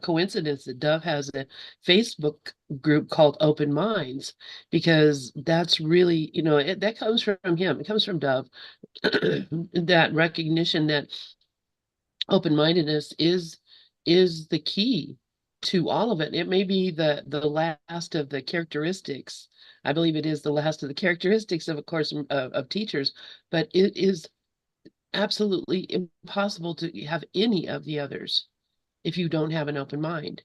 coincidence that Dove has a Facebook group called Open Minds, because that's really, that comes from him. It comes from Dove. That recognition that open-mindedness is the key to all of it. It may be the last of the characteristics. I believe it is the last of the characteristics of course, of teachers, but it is absolutely impossible to have any of the others if you don't have an open mind.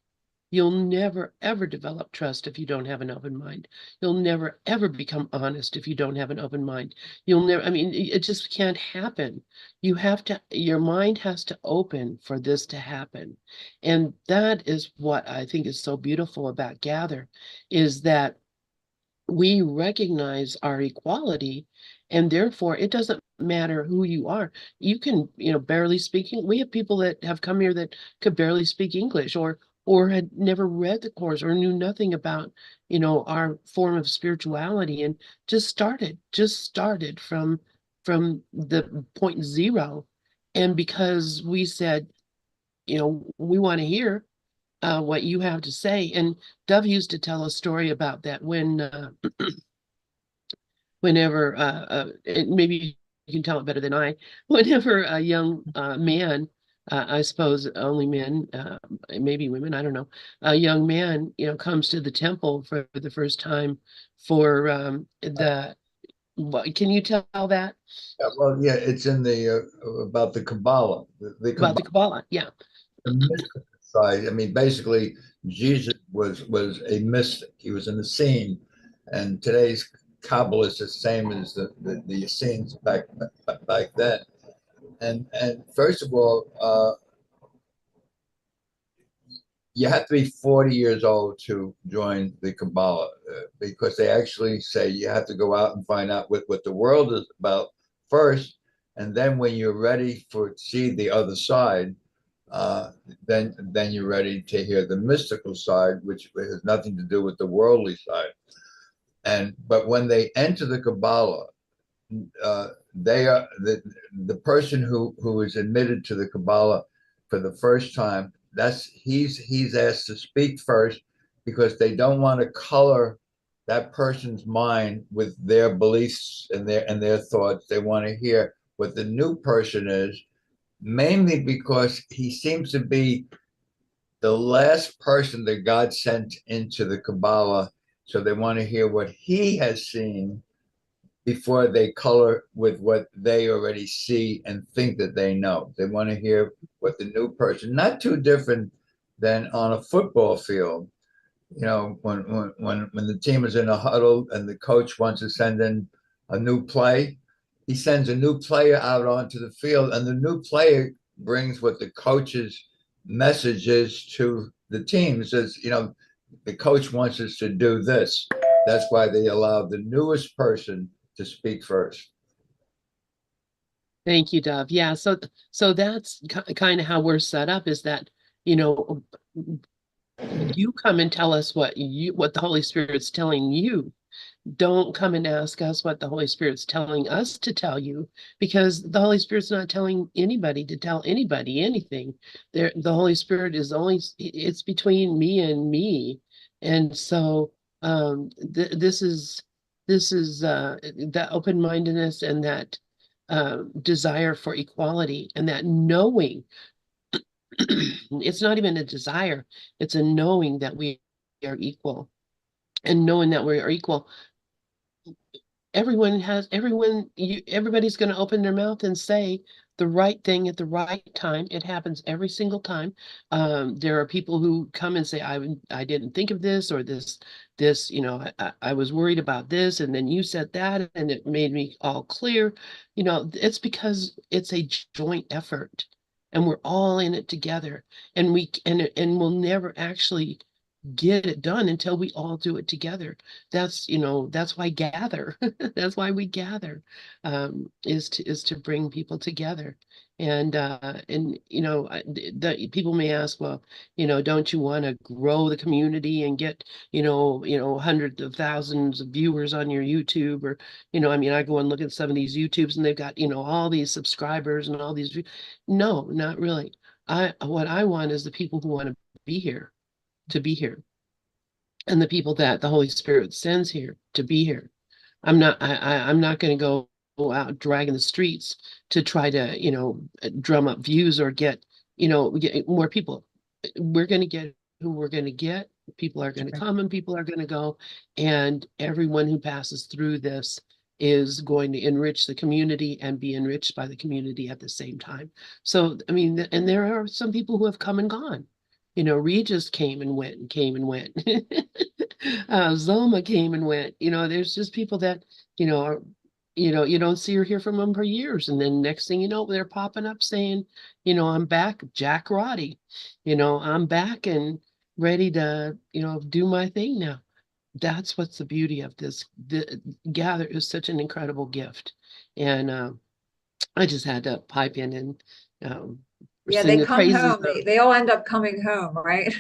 You'll never ever develop trust if you don't have an open mind. You'll never ever become honest if you don't have an open mind. You'll never, I mean, it just can't happen. Your mind has to open for this to happen. And that is what I think is so beautiful about Gather, is that we recognize our equality, and therefore it doesn't matter who you are. You can, barely speaking. We have people that have come here that could barely speak English, or had never read the course, or knew nothing about, our form of spirituality, and just started from the point zero. And because we said, we want to hear what you have to say. And Dove used to tell a story about that whenever, maybe you can tell it better than I, whenever a young man, I suppose only men, maybe women, I don't know, a young man, comes to the temple for the first time for can you tell that Yeah, well, yeah, it's in the about the Kabbalah, the about the Kabbalah, Kabbalah? Yeah. the mystical side. I mean, basically, Jesus was a mystic. He was an Essene, and today's Kabbalah is the same as the Essenes back then. And first of all, you have to be 40 years old to join the Kabbalah, because they actually say you have to go out and find out what the world is about first. And then when you're ready for see the other side, uh, then you're ready to hear the mystical side, which has nothing to do with the worldly side. And but when they enter the Kabbalah, they are the person who is admitted to the Kabbalah for the first time. That's he's asked to speak first because they don't want to color that person's mind with their beliefs and their thoughts. They want to hear what the new person is, mainly because he seems to be the last person that God sent into the Kabbalah. So they want to hear what he has seen before they color with what they already see and think that they know. They want to hear what the new person, not too different than on a football field. You know, when the team is in a huddle and the coach wants to send in a new play, he sends a new player out onto the field, and the new player brings what the coach's message is to the team. It says, you know, the coach wants us to do this. That's why they allow the newest person to speak first. Thank you, Dov. Yeah, so that's kind of how we're set up, is that, you know, you come and tell us what the Holy Spirit's telling you. Don't come and ask us what the Holy Spirit's telling us to tell you, because the Holy Spirit's not telling anybody to tell anybody anything. The Holy Spirit is only, it's between me and me. And so this is that open-mindedness and that desire for equality and that knowing. It's not even a desire, it's a knowing that we are equal. And knowing that we are equal, everybody's going to open their mouth and say the right thing at the right time. It happens every single time. There are people who come and say, I didn't think of this, or this, I was worried about this, and then you said that, and it made me all clear. It's because it's a joint effort, and we're all in it together, and we'll never actually get it done until we all do it together. That's why gather. That's why we gather, is to bring people together. And people may ask, well, don't you want to grow the community and get, hundreds of thousands of viewers on your YouTube? Or, I go and look at some of these YouTubes and they've got, all these subscribers and all these. No, not really. What I want is the people who want be here to be here, and the people that the Holy Spirit sends here to be here. I'm not going to go out dragging the streets to try to, drum up views or get more people. We're going to get who we're going to get. People are going to come and people are going to go. And everyone who passes through this is going to enrich the community and be enriched by the community at the same time. So, and there are some people who have come and gone. Regis came and went and came and went. Zoma came and went. There's just people that, are, you don't see or hear from them for years. And then next thing you know, they're popping up saying, I'm back, Jack Roddy. I'm back and ready to, do my thing now. That's what's the beauty of this. The gather is such an incredible gift. And I just had to pipe in and Yeah, sing they the come praises home. They all end up coming home, right?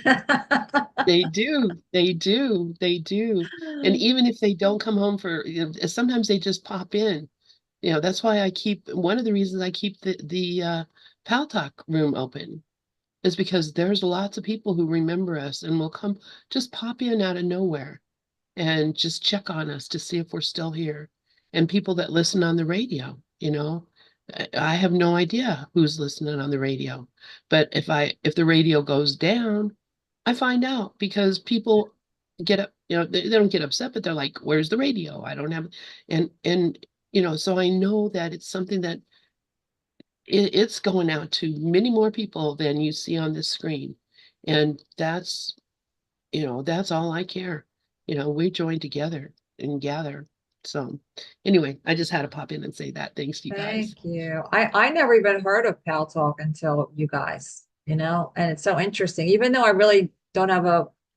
They do. They do. They do. And even if they don't come home for, sometimes they just pop in. That's why one of the reasons I keep the Pal Talk room open is because there's lots of people who remember us and will come, just pop in out of nowhere and just check on us to see if we're still here. And people that listen on the radio, I have no idea who's listening on the radio. But if the radio goes down, I find out because people get up, they don't get upset, but they're like, where's the radio? I don't have, and so I know that it's something that it's going out to many more people than you see on this screen. And that's all I care. We join together and gather. So anyway, I just had to pop in and say that. Thanks to you guys. Thank you. I never even heard of Pal Talk until you guys, and it's so interesting. Even though I really don't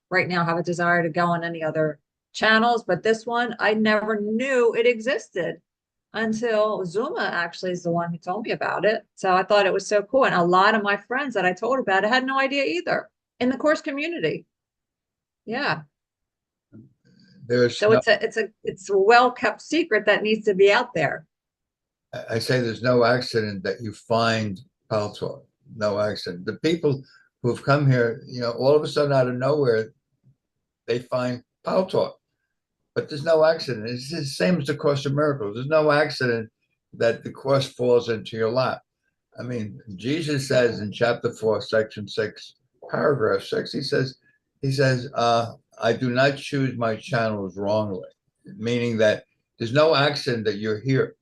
right now have a desire to go on any other channels, but this one I never knew it existed. until Zuma actually is the one who told me about it. So I thought it was so cool. And a lot of my friends that I told about it had no idea either in the course community. Yeah. There's So no, it's a well-kept secret that needs to be out there. I say there's no accident that you find Palo Alto. No accident. The people who've come here, all of a sudden out of nowhere, they find Palo Alto. But there's no accident. It's the same as the Course of Miracles. There's no accident that the Course falls into your lap. I mean, Jesus says in chapter 4, section 6, paragraph 6, he says, I do not choose my channels wrongly, meaning that there's no accident that you're here.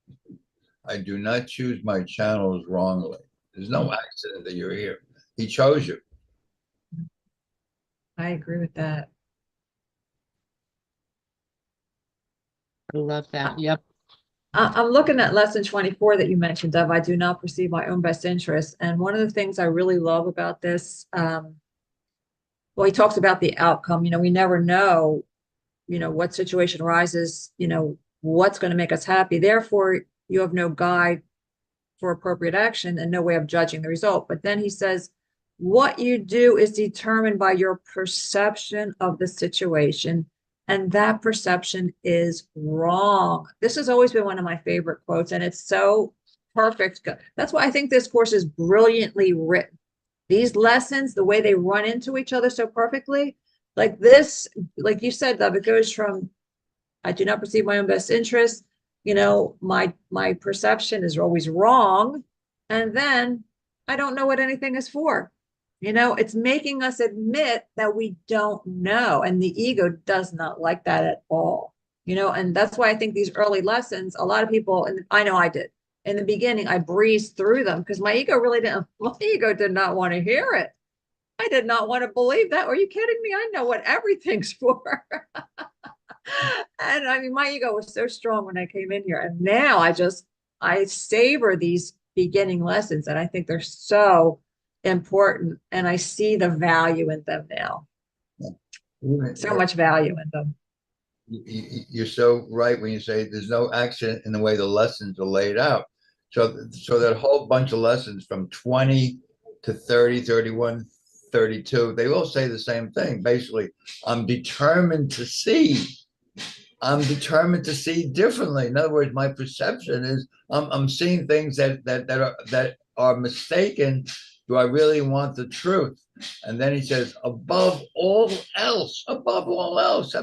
I do not choose my channels wrongly. There's no accident that you're here. He chose you. I agree with that. I love that. Yep. I'm looking at lesson 24 that you mentioned of I do not perceive my own best interest. And one of the things I really love about this, well, he talks about the outcome. We never know, what situation arises, what's going to make us happy. Therefore, you have no guide for appropriate action and no way of judging the result. But then he says, what you do is determined by your perception of the situation, and that perception is wrong. This has always been one of my favorite quotes, and it's so perfect. That's why I think this course is brilliantly written. These lessons, the way they run into each other so perfectly, like this, like you said, Dov, it goes from I do not perceive my own best interest. My perception is always wrong. And then I don't know what anything is for. It's making us admit that we don't know. And the ego does not like that at all. And that's why I think these early lessons, a lot of people, and I know I did in the beginning, I breezed through them because my ego did not want to hear it. I did not want to believe that. Are you kidding me? I know what everything's for. And I mean, my ego was so strong when I came in here. And now I savor these beginning lessons. And I think they're so important. And I see the value in them now. So much value in them. You're so right when you say there's no accident in the way the lessons are laid out. So that whole bunch of lessons from 20 to 30, 31, 32, they all say the same thing. Basically, I'm determined to see differently. In other words, my perception is I'm seeing things that are mistaken. Do I really want the truth? And then he says, above all else. I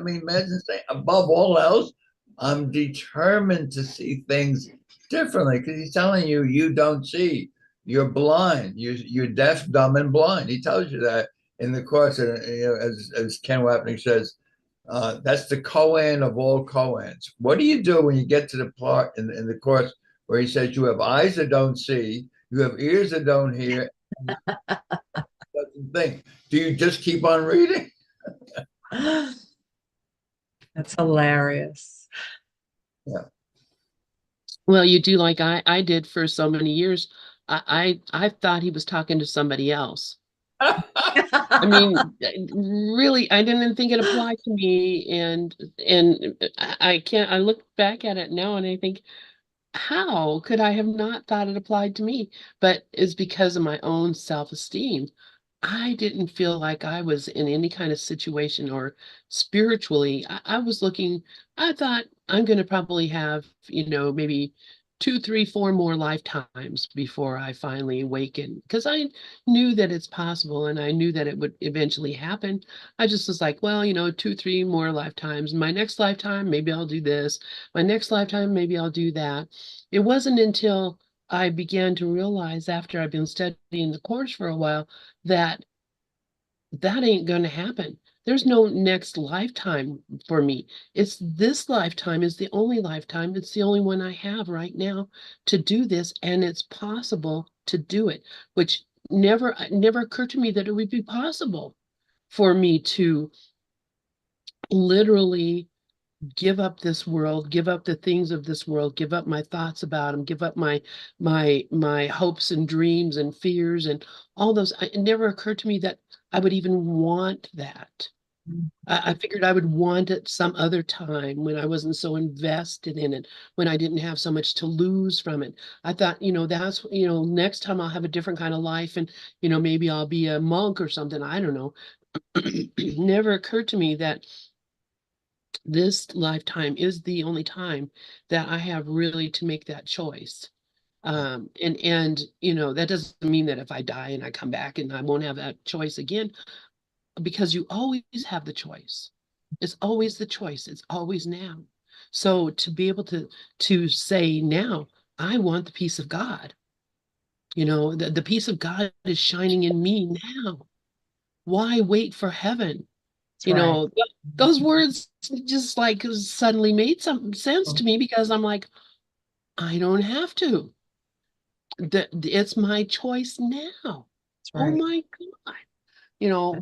mean, imagine saying, above all else, I'm determined to see things differently because he's telling you you don't see. You're blind. You're deaf, dumb, and blind. He tells you that in the course, and as Ken Wapnick says, that's the koan of all koans. What do you do when you get to the part in the course where he says you have eyes that don't see, you have ears that don't hear, and doesn't think? Do you just keep on reading? That's hilarious. Yeah. Well, you do like I did for so many years. I thought he was talking to somebody else. I mean, really, I didn't think it applied to me, and I can't. I look back at it now, and I think, how could I have not thought it applied to me? But it's because of my own self-esteem. I didn't feel like I was in any kind of situation or spiritually. I was looking, I thought I'm going to probably have, maybe 2, 3, 4 more lifetimes before I finally awaken. Because I knew that it's possible and I knew that it would eventually happen. I just was like, well, 2, 3 more lifetimes. My next lifetime, maybe I'll do this. My next lifetime, maybe I'll do that. It wasn't until I began to realize after I've been studying the course for a while that that ain't going to happen. There's no next lifetime for me. It's this lifetime is the only lifetime. It's the only one I have right now to do this, and it's possible to do it, which never occurred to me that it would be possible for me to literally give up this world, give up the things of this world, give up my thoughts about them, give up my hopes and dreams and fears and all those. It never occurred to me that I would even want that. I figured I would want it some other time when I wasn't so invested in it, when I didn't have so much to lose from it. I thought, that's, next time I'll have a different kind of life and, maybe I'll be a monk or something. I don't know. It never occurred to me that this lifetime is the only time that I have really to make that choice. And that doesn't mean that if I die and I come back and I won't have that choice again, because you always have the choice. It's always the choice. It's always now. So to be able to say now, I want the peace of God. The peace of God is shining in me now. Why wait for heaven? That's You right. know, those words just like suddenly made some sense to me because I'm like, I don't have to. It's my choice now. That's Oh right. my God.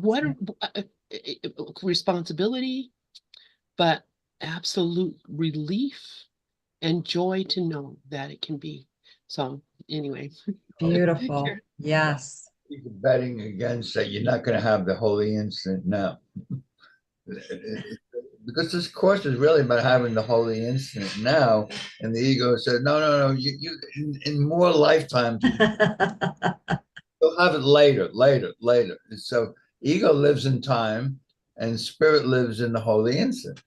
What That's a responsibility, but absolute relief and joy to know that it can be. So anyway, beautiful. sure. Yes. You're betting against that you're not going to have the holy instant now. Because this course is really about having the holy instant now, and the ego said, no, no, no, you in more lifetimes, you'll have it later, later, later. And so ego lives in time, and spirit lives in the holy instant.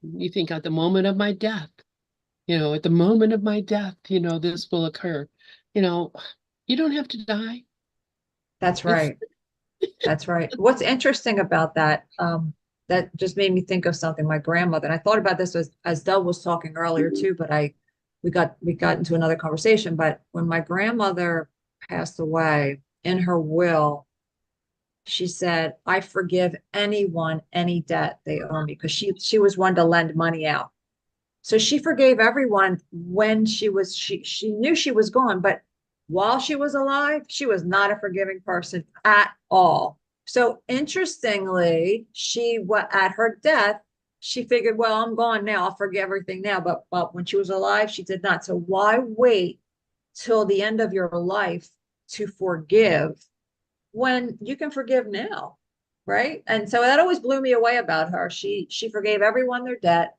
You think at the moment of my death, at the moment of my death, this will occur. You know, you don't have to die. That's It's right. That's right. What's interesting about that, that just made me think of something. My grandmother, and I thought about this as Del was talking earlier too, but we got into another conversation. But when my grandmother passed away, in her will, she said, I forgive anyone any debt they owe me, because she was one to lend money out. So she forgave everyone when she knew she was gone, but while she was alive, she was not a forgiving person at all. So interestingly, at her death, she figured, well, I'm gone now. I'll forgive everything now. But when she was alive, she did not. So why wait till the end of your life to forgive when you can forgive now? Right. And so that always blew me away about her. She forgave everyone their debt,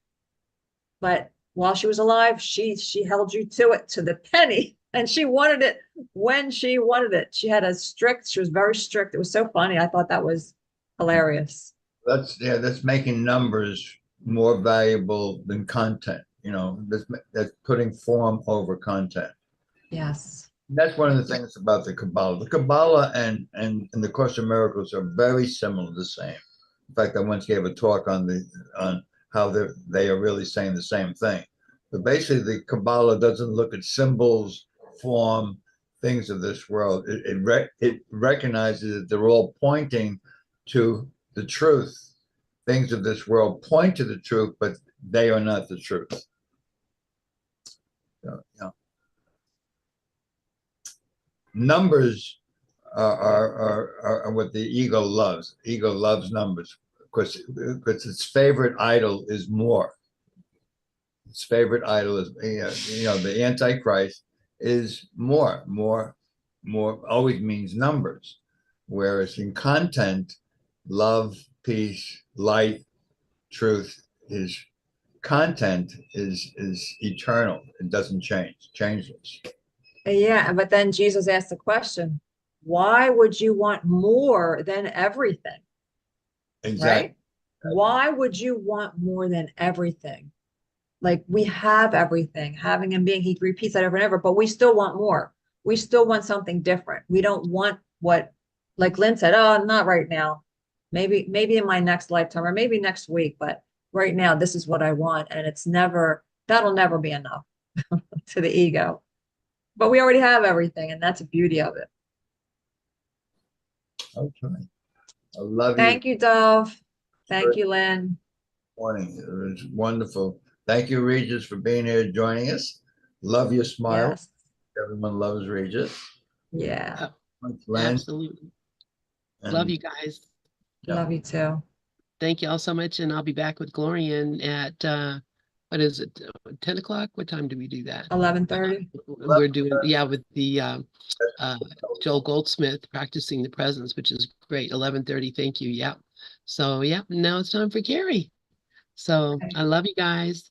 but while she was alive, she held you to it to the penny, and she wanted it when she wanted it. She was very strict. It was so funny. I thought that was hilarious. That's making numbers more valuable than content. That's putting form over content. Yes. That's one of the things about the Kabbalah. The Kabbalah and the Course of Miracles are very similar, the same. In fact, I once gave a talk on how they are really saying the same thing. But basically, the Kabbalah doesn't look at symbols, form, things of this world. It recognizes that they're all pointing to the truth. Things of this world point to the truth, but they are not the truth. So, numbers are what the ego loves. Ego loves numbers because its favorite idol is more. Its favorite idol is the Antichrist is more, more, more. Always means numbers, whereas in content, love, peace, light, truth is content is eternal. It doesn't change, changeless. Yeah, but then Jesus asked the question, why would you want more than everything? Exactly. Right? Why would you want more than everything? Like, we have everything, having and being, he repeats that over and over, but we still want more. We still want something different. We don't want what, like Lynn said, oh, not right now. Maybe in my next lifetime, or maybe next week, but right now, this is what I want. And that'll never be enough to the ego. But we already have everything, and that's the beauty of it. Okay. I love you. Thank you, Dove. Thank you, Lynn. Morning. It was wonderful. Thank you, Regis, for being here, joining us. Love your smile. Yes. Everyone loves Regis. Yeah. uh, Len, absolutely. Love and you guys. yeah, Love you too. Thank you all so much. And I'll be back with Glorian at what is it, 10 o'clock? What time do we do that? 11:30. We're doing, yeah, with the uh Joel Goldsmith, Practicing the Presence, which is great. 11:30. Thank you. Yep. So, yep. Now it's time for Carrie. So I love you guys.